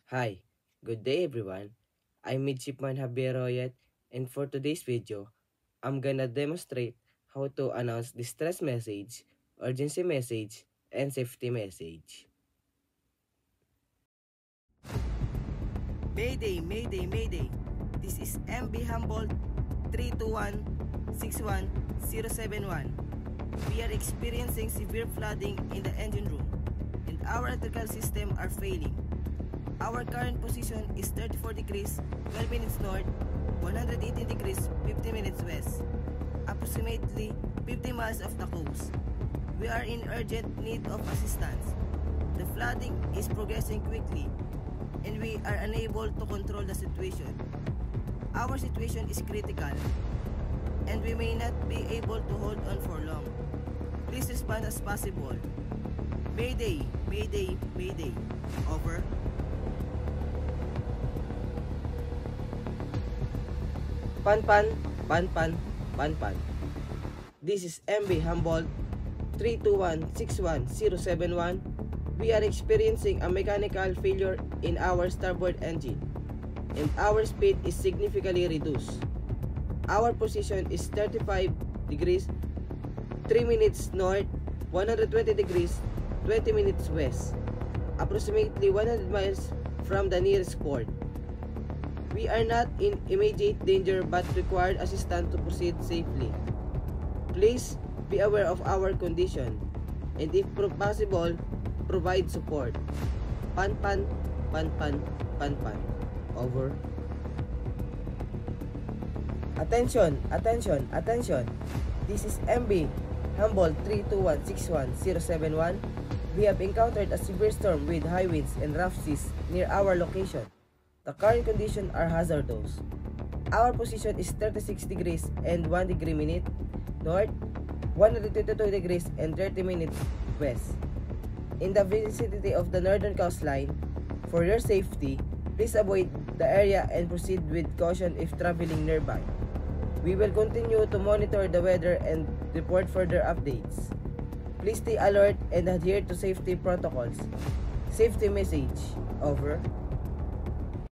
Hi, good day everyone. I'm Midshipman Javier Royet, and for today's video, I'm gonna demonstrate how to announce distress message, urgency message, and safety message. Mayday, Mayday, Mayday. This is MB Humboldt 321-61071. We are experiencing severe flooding in the engine room, and our electrical system are failing. Our current position is 34 degrees, 12 minutes north, 118 degrees, 50 minutes west, approximately 50 miles off the coast. We are in urgent need of assistance. The flooding is progressing quickly, and we are unable to control the situation. Our situation is critical, and we may not be able to hold on for long. Please respond as possible. Mayday, Mayday, Mayday. Over. Pan. This is MB Humboldt 321-61071. We are experiencing a mechanical failure in our starboard engine, and our speed is significantly reduced. Our position is 35 degrees, 3 minutes north, 120 degrees, 20 minutes west, approximately 100 miles from the nearest port. We are not in immediate danger but require assistance to proceed safely. Please be aware of our condition, and if possible, provide support. Pan. Over. Attention. This is MB Humboldt 321-61071. We have encountered a severe storm with high winds and rough seas near our location. The current conditions are hazardous. Our position is 36 degrees and 1 degree minute north, 122 degrees and 30 minutes west, in the vicinity of the northern coastline. For your safety, please avoid the area and proceed with caution if traveling nearby. We will continue to monitor the weather and report further updates. Please stay alert and adhere to safety protocols. Safety message. Over.